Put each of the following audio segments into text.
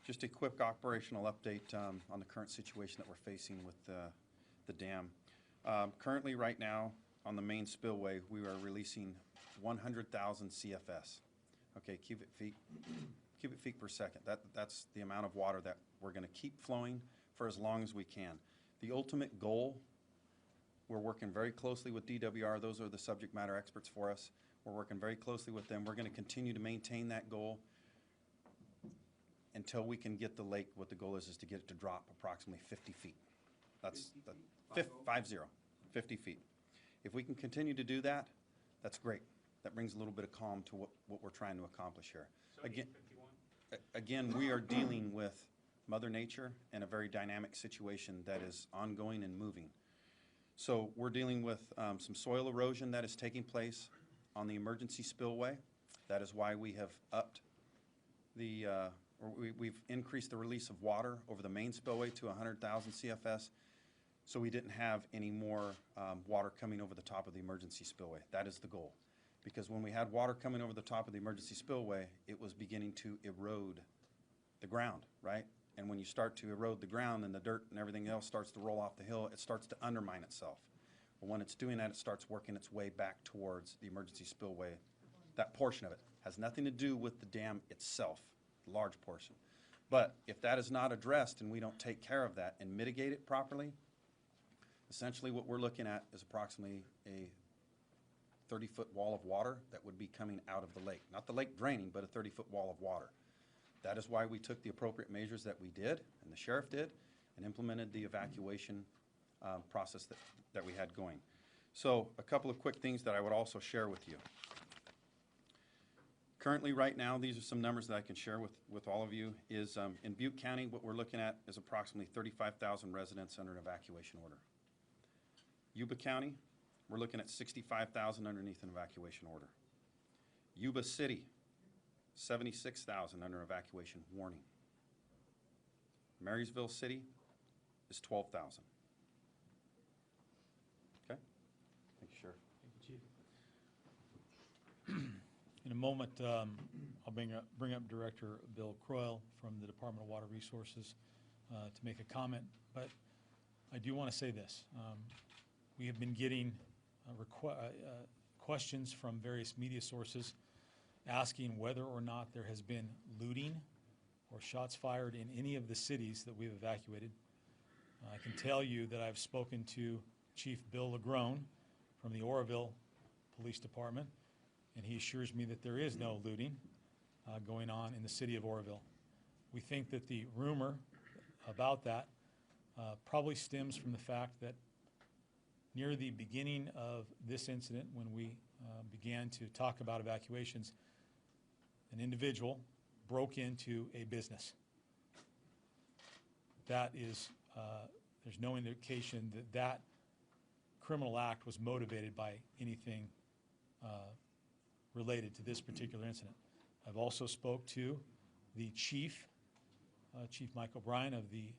Just a quick operational update on the current situation that we're facing with the dam. Currently, right now, on the main spillway, we are releasing 100,000 CFS. Okay, cubic feet per second. That's the amount of water that we're going to keep flowing for as long as we can. The ultimate goal, we're working very closely with DWR. Those are the subject matter experts for us. We're working very closely with them. We're going to continue to maintain that goal until we can get the lake. What the goal is to get it to drop approximately 50 feet. That's 50 feet. If we can continue to do that, that's great. That brings a little bit of calm to what we're trying to accomplish here. So Again, we are dealing with Mother Nature and a very dynamic situation that is ongoing and moving. So we're dealing with some soil erosion that is taking place on the emergency spillway. That is why we have upped the, we've increased the release of water over the main spillway to 100,000 CFS. So we didn't have any more water coming over the top of the emergency spillway. That is the goal. Because when we had water coming over the top of the emergency spillway, it was beginning to erode the ground, right? And when you start to erode the ground and the dirt and everything else starts to roll off the hill, it starts to undermine itself. But when it's doing that, it starts working its way back towards the emergency spillway. That portion of it has nothing to do with the dam itself, the large portion. But if that is not addressed and we don't take care of that and mitigate it properly, essentially what we're looking at is approximately a 30-foot wall of water that would be coming out of the lake. Not the lake draining, but a 30-foot wall of water. That is why we took the appropriate measures that we did, and the sheriff did, and implemented the evacuation process that we had going. So a couple of quick things that I would also share with you. Currently, right now, these are some numbers that I can share with all of you, is in Butte County, what we're looking at is approximately 35,000 residents under an evacuation order. Yuba County, we're looking at 65,000 underneath an evacuation order. Yuba City, 76,000 under evacuation warning. Marysville City is 12,000. Okay? Thank you, Sheriff. Thank you, Chief. In a moment, I'll bring up Director Bill Croyle from the Department of Water Resources to make a comment, but I do want to say this. We have been getting questions from various media sources asking whether or not there has been looting or shots fired in any of the cities that we've evacuated. I can tell you that I've spoken to Chief Bill Lagrone from the Oroville Police Department, and he assures me that there is no looting going on in the city of Oroville. We think that the rumor about that probably stems from the fact that near the beginning of this incident, when we began to talk about evacuations, an individual broke into a business. That is, there's no indication that that criminal act was motivated by anything related to this particular incident. I've also spoke to the chief, Chief Mike O'Brien of the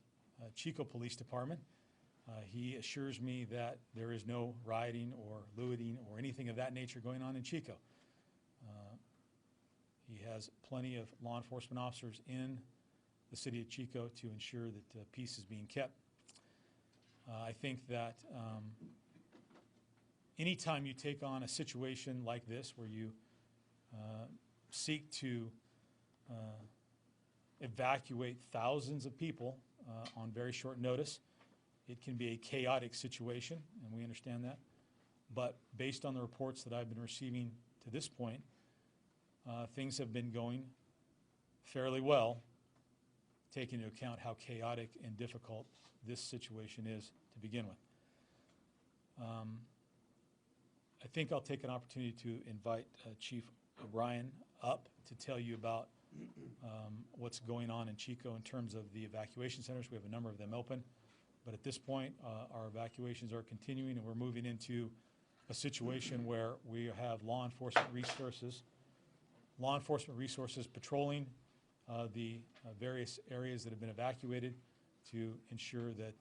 Chico Police Department. He assures me that there is no rioting or looting or anything of that nature going on in Chico. He has plenty of law enforcement officers in the city of Chico to ensure that peace is being kept. I think that anytime you take on a situation like this where you seek to evacuate thousands of people on very short notice, it can be a chaotic situation, and we understand that. But based on the reports that I've been receiving to this point, things have been going fairly well, taking into account how chaotic and difficult this situation is to begin with. I think I'll take an opportunity to invite Chief O'Brien up to tell you about what's going on in Chico in terms of the evacuation centers. We have a number of them open. But at this point, our evacuations are continuing, and we're moving into a situation where we have law enforcement resources patrolling the various areas that have been evacuated to ensure that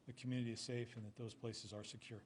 the community is safe and that those places are secure.